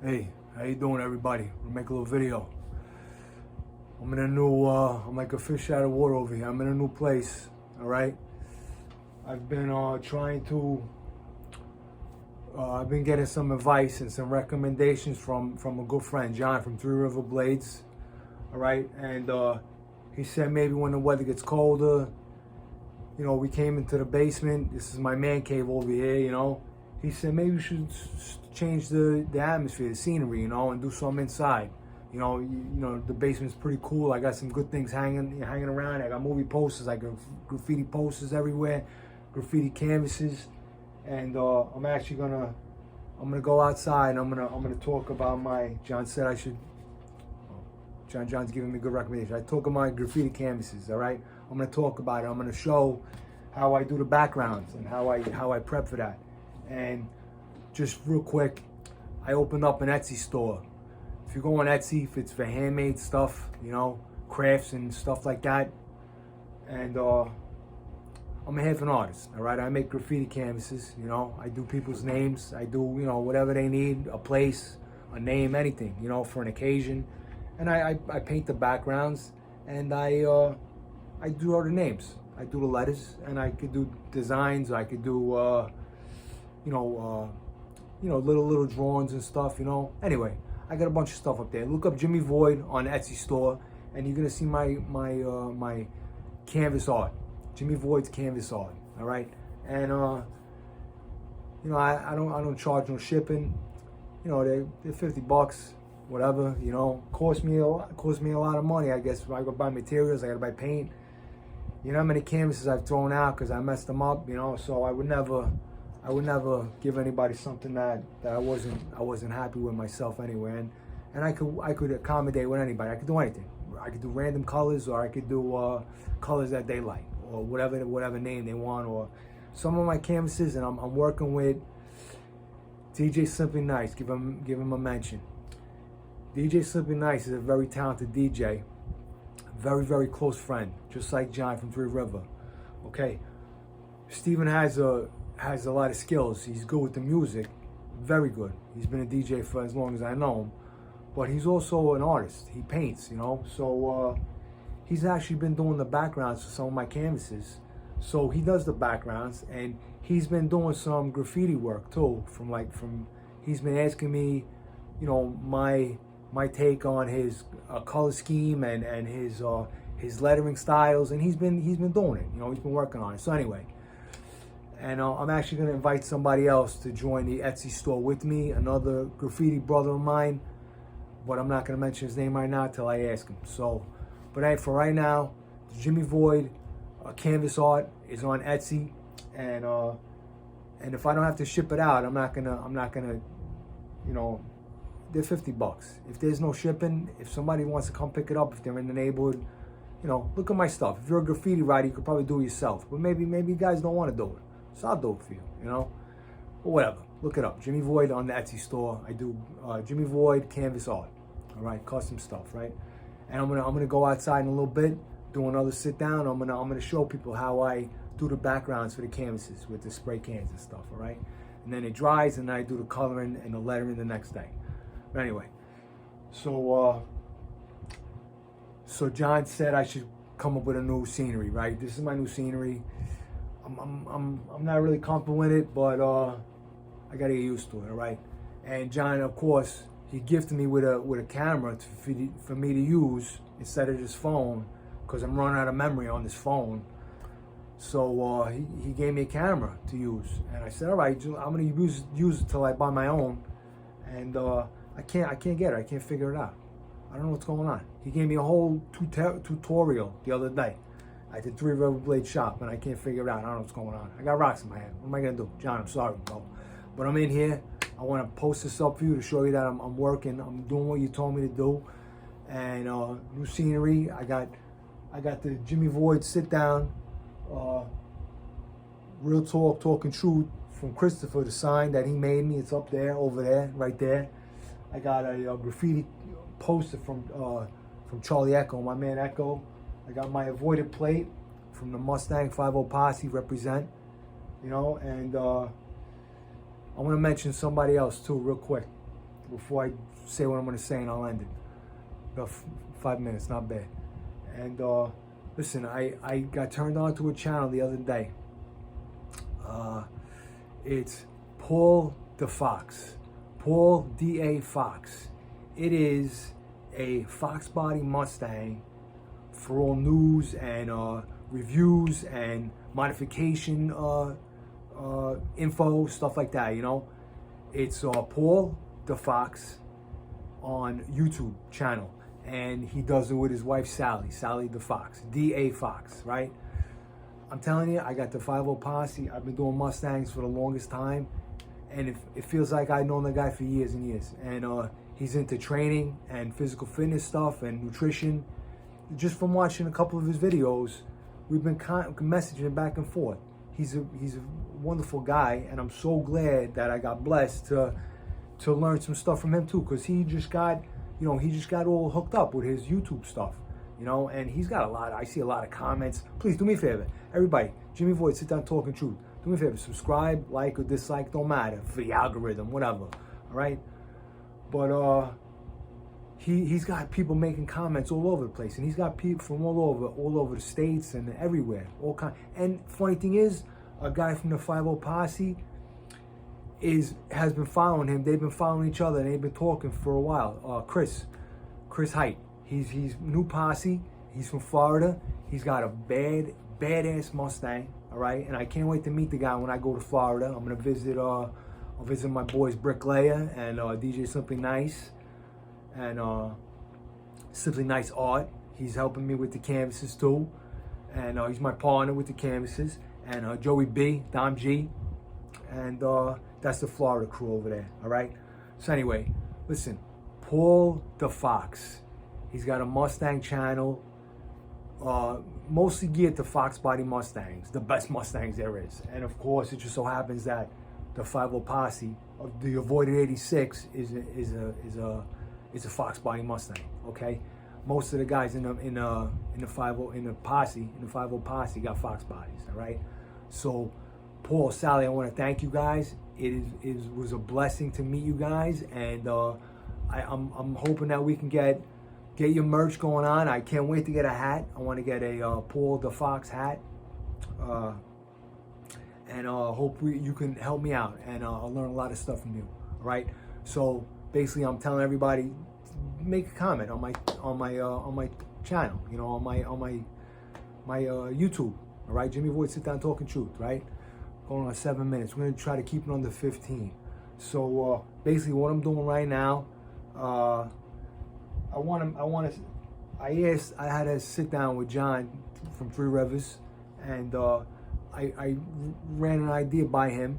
Hey, how you doing, everybody? We'll make a little video. I'm in a new, I'm like a fish out of water over here. I'm in a new place, all right? I've been I've been getting some advice and some recommendations from a good friend, John from RiverBlades, all right? And he said maybe when the weather gets colder, you know, we came into the basement. This is my man cave over here, you know. He said maybe we should change the atmosphere, the scenery, you know, and do something inside. You know, the basement's pretty cool. I got some good things hanging around. I got movie posters, I got graffiti posters everywhere, graffiti canvases, and I'm gonna go outside and I'm gonna talk about my. John said I should. John's giving me good recommendation. I talk about my graffiti canvases. All right, I'm gonna talk about it. I'm gonna show how I do the backgrounds and how I prep for that. And just real quick, I opened up an Etsy store. If you go on Etsy, if it's for handmade stuff, you know, crafts and stuff like that. And I'm a half an artist, all right? I make graffiti canvases, you know. I do people's names. I do, you know, whatever they need, a place, a name, anything, you know, for an occasion. And I paint the backgrounds, and I do all the names. I do the letters, and I could do designs. I could do, little drawings and stuff, you know. Anyway, I got a bunch of stuff up there. Look up Jimmy Void on Etsy store, and you're gonna see my canvas art, Jimmy Void's canvas art. All right, and you know, I don't charge no shipping. You know, they're $50, whatever. You know, cost me a lot of money. I guess I gotta buy materials. I gotta buy paint. You know how many canvases I've thrown out because I messed them up. You know, so I would never give anybody something that I wasn't happy with myself anyway. And I could accommodate with anybody. I could do anything. I could do random colors, or I could do colors that they like, or whatever name they want. Or some of my canvases, and I'm working with DJ Simply Nice. Give him a mention. DJ Simply Nice is a very talented DJ, very, very close friend, just like John from Three River. Okay, Steven has a lot of skills. He's good with the music, very good. He's been a DJ for as long as I know him, but he's also an artist. He paints, you know, so he's actually been doing the backgrounds for some of my canvases. So he does the backgrounds, and he's been doing some graffiti work too. He's been asking me, you know, my take on his color scheme and his lettering styles, and he's been doing it. You know, he's been working on it. So anyway. And I'm actually going to invite somebody else to join the Etsy store with me, another graffiti brother of mine, but I'm not going to mention his name right now until I ask him. So, but for right now, Jimmy Void canvas art is on Etsy, and if I don't have to ship it out, I'm not gonna, you know, they're $50. If there's no shipping, if somebody wants to come pick it up, if they're in the neighborhood, you know, look at my stuff. If you're a graffiti writer, you could probably do it yourself, but maybe you guys don't want to do it. So I'll do it for you, you know? But whatever, look it up. Jimmy Void on the Etsy store. I do Jimmy Void canvas art, all right? Custom stuff, right? And I'm gonna go outside in a little bit, do another sit down. I'm gonna show people how I do the backgrounds for the canvases with the spray cans and stuff, all right? And then it dries, and then I do the coloring and the lettering the next day. But anyway, so John said I should come up with a new scenery, right? This is my new scenery. I'm not really comfortable with it, but I gotta get used to it, all right? And John, of course, he gifted me with a camera for me to use instead of this phone, because I'm running out of memory on this phone. So he gave me a camera to use, and I said, all right, I'm gonna use it till I buy my own. And I can't get it. I can't figure it out. I don't know what's going on. He gave me a whole tutorial the other day at the RiverBlades shop, and I can't figure it out. I don't know what's going on. I got rocks in my hand. What am I gonna do? John, I'm sorry, bro. But I'm in here. I want to post this up for you to show you that I'm working. I'm doing what you told me to do. And new scenery. I got the Jimmy Void sit down, real talk, talking truth from Christopher, the sign that he made me. It's up there, over there, right there. I got a graffiti poster from Charlie Echo, my man Echo. I got my avoided plate from the Mustang 50 Posse, represent, you know. And I want to mention somebody else too, real quick. before I say what I'm gonna say, and I'll end it. About 5 minutes, not bad. And listen, I got turned on to a channel the other day. It's Paul DaFox, Paul DaFox. It is a FoxBody Mustang for all news and reviews and modification info, stuff like that, you know. It's Paul DaFox on YouTube channel, and he does it with his wife Sally DaFox, DaFox, right? I'm telling you, I got the 50 posse. I've been doing Mustangs for the longest time, and it feels like I've known the guy for years and years. And he's into training and physical fitness stuff and nutrition. Just from watching a couple of his videos, we've been messaging back and forth. He's a wonderful guy, and I'm so glad that I got blessed to learn some stuff from him too, because he just got all hooked up with his YouTube stuff, you know, and he's got I see a lot of comments. Please do me a favor, everybody, Jimmy Voids, sit down talking truth. Do me a favor, subscribe, like or dislike, don't matter, for the algorithm, whatever, all right? But he's got people making comments all over the place, and he's got people from all over the states and everywhere, all kind. And funny thing is, a guy from the 50 posse has been following him. They've been following each other, and they've been talking for a while. Chris Height. He's new posse. He's from Florida. He's got a badass Mustang. All right, and I can't wait to meet the guy when I go to Florida. I'm gonna visit. I'll visit my boys Bricklayer and DJ Simply Nice, and Simply Nice Art. He's helping me with the canvases too, and he's my partner with the canvases. And Joey B, Dom G, and that's the Florida crew over there, all right? So anyway, listen, Paul DaFox, he's got a Mustang channel, mostly geared to FoxBody Mustangs, the best Mustangs there is. And of course, it just so happens that the 50 posse of the avoided 86 is a FoxBody Mustang, okay? Most of the guys in the 50 posse got Fox bodies, all right? So, Paul, Sally, I want to thank you guys. It was a blessing to meet you guys, and I'm hoping that we can get your merch going on. I can't wait to get a hat. I want to get a Paul DaFox hat, and hope you can help me out, and I'll learn a lot of stuff from you. All right. So basically, I'm telling everybody, make a comment on my channel, you know, on my YouTube. All right, Jimmy Voids, sit down talking truth, right? Going on 7 minutes. We're gonna try to keep it under 15. So basically, what I'm doing right now, I had to sit down with John from Three Rivers, and I ran an idea by him,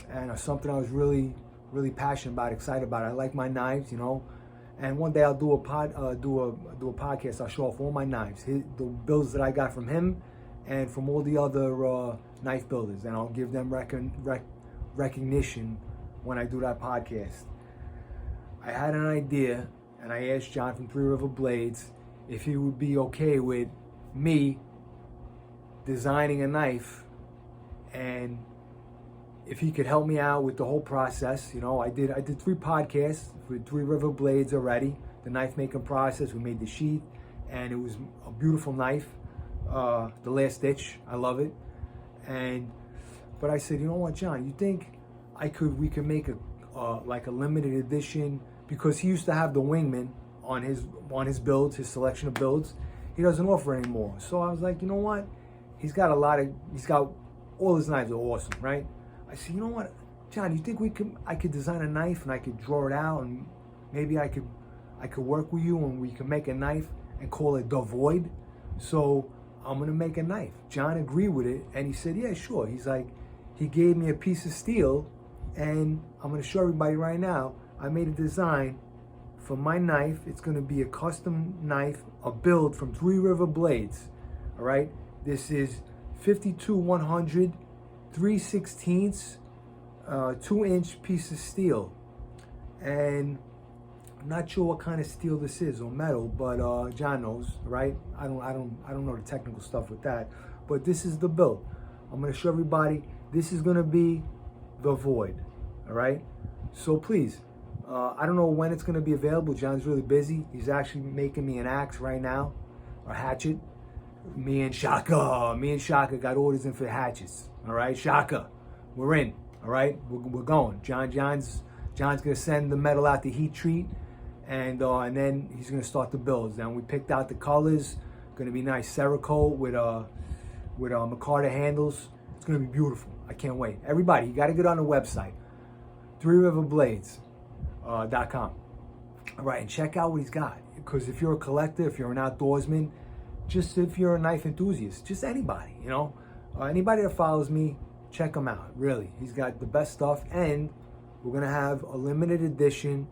and something I was really passionate about, excited about. I like my knives, you know. And one day I'll do a podcast. I'll show off all my knives, the builds that I got from him, and from all the other knife builders, and I'll give them recognition when I do that podcast. I had an idea, and I asked John from RiverBlades if he would be okay with me designing a knife, and if he could help me out with the whole process. You know, I did 3 podcasts with RiverBlades already, the knife making process. We made the sheath, and it was a beautiful knife. The Last Ditch, I love it. But I said, you know what, John, you think we could make like a limited edition, because he used to have the Wingman on his builds, his selection of builds. He doesn't offer anymore. So I was like, you know what? He's got all his knives are awesome, right? I said, you know what, John, you think I could design a knife, and I could draw it out, and maybe I could work with you, and we could make a knife and call it the Void. So I'm gonna make a knife. John agreed with it, and he said, yeah, sure. He's like, he gave me a piece of steel, and I'm gonna show everybody right now. I made a design for my knife. It's gonna be a custom knife, a build from Three RiverBlades. All right, this is 52-100, 3/16, 2-inch piece of steel, and I'm not sure what kind of steel this is, or metal, but John knows, right? I don't know the technical stuff with that, but this is the build. I'm gonna show everybody. This is gonna be the Void, all right? So please, I don't know when it's going to be available. John's really busy. He's actually making me an axe right now, a hatchet. Me and Shaka got orders in for hatchets. All right, Shaka, we're in. All right, we're going. John's gonna send the metal out to heat treat, and then he's gonna start the builds. Then we picked out the colors. Gonna be nice Cerakote with micarta handles. It's gonna be beautiful. I can't wait. Everybody, you gotta get on the website, RiverBlades.com. All right, and check out what he's got. Because if you're a collector, if you're an outdoorsman, just if you're a knife enthusiast, just anybody, you know, anybody that follows me, check him out. Really, he's got the best stuff, and we're gonna have a limited edition,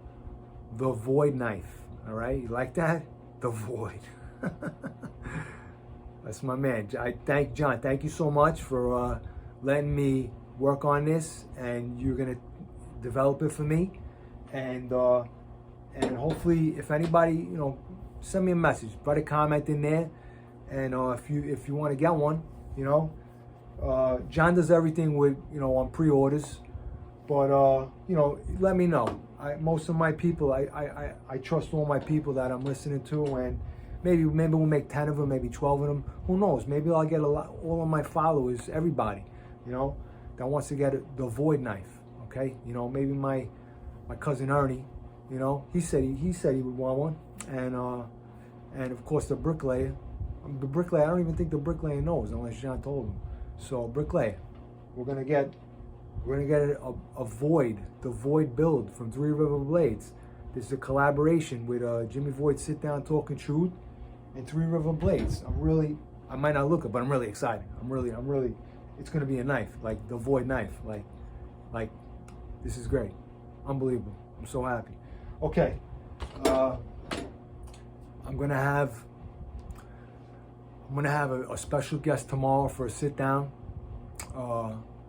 the Void knife. All right, you like that? The Void. That's my man. John. Thank you so much for letting me work on this, and you're gonna develop it for me, and hopefully, if anybody, you know, send me a message, put a comment in there, and if you want to get one, you know, John does everything with, you know, on pre-orders, but you know, let me know. Most of my people, I trust all my people that I'm listening to, and maybe we'll make 10 of them, maybe 12 of them. Who knows? Maybe I'll get all of my followers, everybody, you know, that wants to get the Void knife. Okay, you know, maybe my cousin Ernie, you know, he said he would want one, and of course the bricklayer. I don't even think the bricklayer knows unless John told him. So bricklayer, we're gonna get a Void, the Void build from RiverBlades. This is a collaboration with Jimmy Void Sit Down Talking Truth and RiverBlades. I might not look it, but I'm really excited. I'm really. It's gonna be a knife, like the Void knife, like. This is great, unbelievable. I'm so happy. Okay, I'm gonna have a special guest tomorrow for a sit down.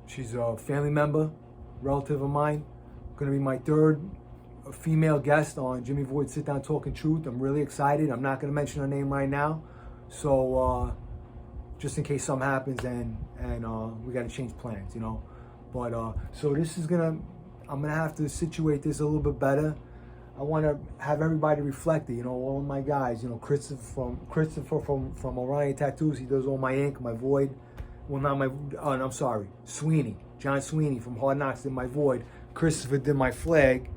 She's a family member, relative of mine. Gonna be my third female guest on Jimmy Void Sit Down Talking Truth. I'm really excited. I'm not gonna mention her name right now, so just in case something happens and we gotta change plans, you know. But so this is I'm gonna have to situate this a little bit better. I want to have everybody reflect it, you know, all of my guys, you know, Christopher from Orion Tattoos. He does all my ink, my Void. Well, not my. Oh, no, I'm sorry, Sweeney, John Sweeney from Hard Knocks did my Void. Christopher did my flag,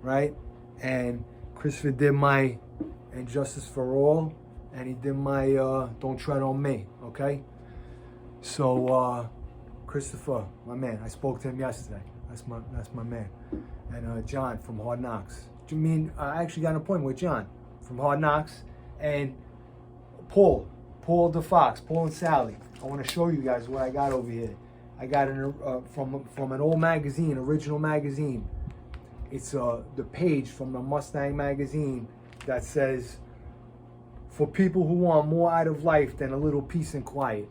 right? And Christopher did my Injustice for All, and he did my Don't Tread on Me. Okay, so Christopher, my man, I spoke to him yesterday. That's my man. And John from Hard Knocks. I actually got an appointment with John from Hard Knocks, and Paul DaFox, Paul and Sally. I want to show you guys what I got over here. I got from an old magazine, original magazine. It's the page from the Mustang magazine that says, "For people who want more out of life than a little peace and quiet."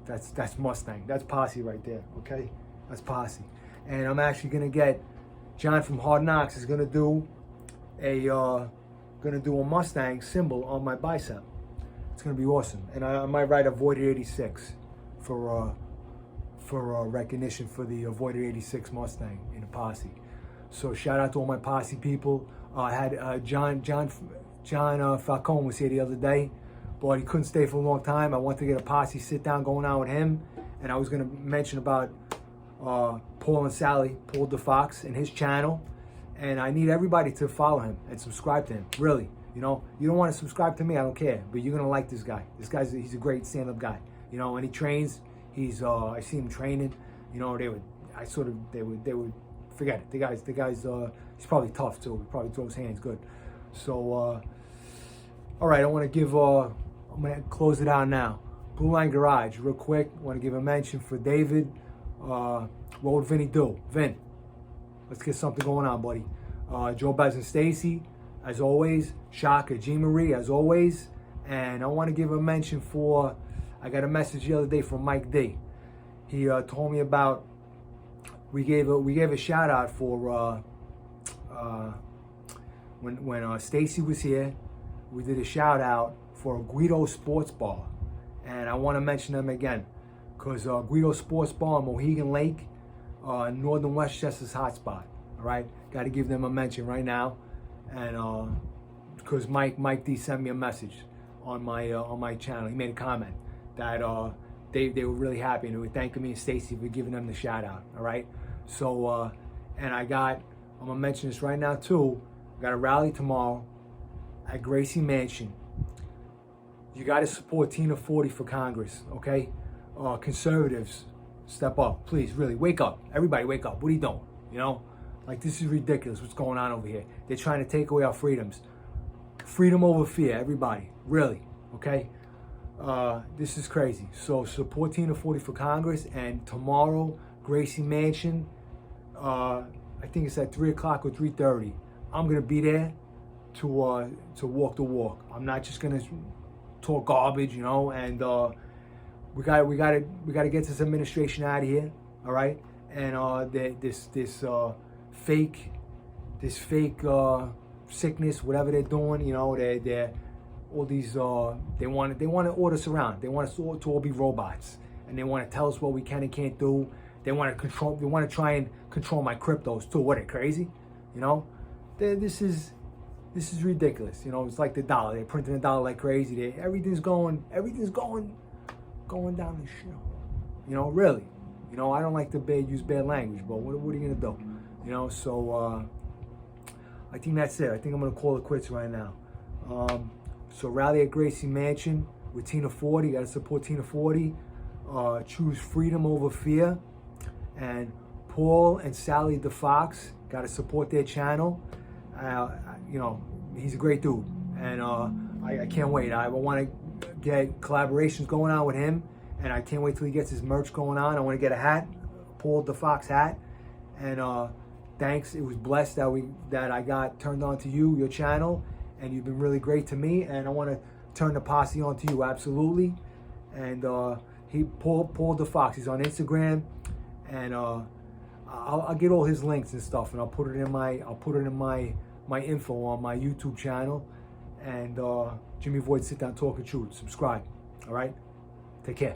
That's Mustang. That's Posse right there. Okay, that's Posse. And I'm actually gonna get John from Hard Knocks is gonna do a Mustang symbol on my bicep. It's gonna be awesome. And I might write a Voided 86 for recognition for the Voided 86 Mustang in the Posse. So shout out to all my Posse people. I had John Falcone was here the other day, but he couldn't stay for a long time. I wanted to get a Posse sit down going on with him, and I was gonna mention about Paul and Sally, Paul DaFox, and his channel, and I need everybody to follow him and subscribe to him. Really, you know, you don't want to subscribe to me, I don't care, but you're gonna like this guy. He's a great stand-up guy, you know. And he trains. I see him training. You know, they would forget it. The guy's he's probably tough too. He probably throws hands good. So, all right, I want to give. I'm gonna close it out now. Blue Line Garage, real quick. I want to give a mention for David. What would Vinny do? Vin, let's get something going on, buddy. Joe Bez and Stacy, as always. Shaka, G. Marie, as always. And I want to give a mention for, I got a message the other day from Mike D. He told me about, we gave a shout out for when Stacy was here. We did a shout out for Guido Sports Bar, and I want to mention them again because Guido Sports Bar on Mohegan Lake, Northern Westchester's hotspot. All right, got to give them a mention right now, and because Mike D sent me a message on my channel. He made a comment that they were really happy and they were thanking me and Stacy for giving them the shout out. All right, so and I'm gonna mention this right now too. I got a rally tomorrow at Gracie Mansion. You got to support Tina 40 for Congress, okay? Conservatives, step up, please. Really, wake up. Everybody, wake up. What are you doing? You know, like, this is ridiculous. What's going on over here? They're trying to take away our freedoms. Freedom over fear. Everybody, really, okay? This is crazy. So support Tina 40 for Congress, and tomorrow, Gracie Mansion. I think it's at 3 o'clock or 3:30. I'm gonna be there to walk the walk. I'm not just gonna talk garbage, you know. And we gotta get this administration out of here, all right? And this fake sickness, whatever they're doing, you know, they're all these they want to order us around. They want us to all be robots, and they want to tell us what we can and can't do. They want to control. They want to try and control my cryptos too. What, are crazy? You know, this is ridiculous. You know, it's like the dollar. They're printing the dollar like crazy. Everything's going down the shit. You know, really. You know, I don't like to use bad language, but what are you gonna do? You know, so I think that's it. I think I'm gonna call it quits right now. So rally at Gracie Mansion with Tina 40. You gotta support Tina 40. Choose freedom over fear. And Paul and Sally DaFox, gotta support their channel. You know, he's a great dude, and I can't wait. I want to get collaborations going on with him, and I can't wait till he gets his merch going on. I want to get a hat, Paul DaFox hat, and thanks. It was blessed that I got turned on to your channel, and you've been really great to me, and I want to turn the posse on to you, absolutely. And Paul DaFox, he's on Instagram, and I'll get all his links and stuff, and I'll put it in my info on my YouTube channel. And Jimmy Void Sit Down Talk and Truth. Subscribe. All right? Take care.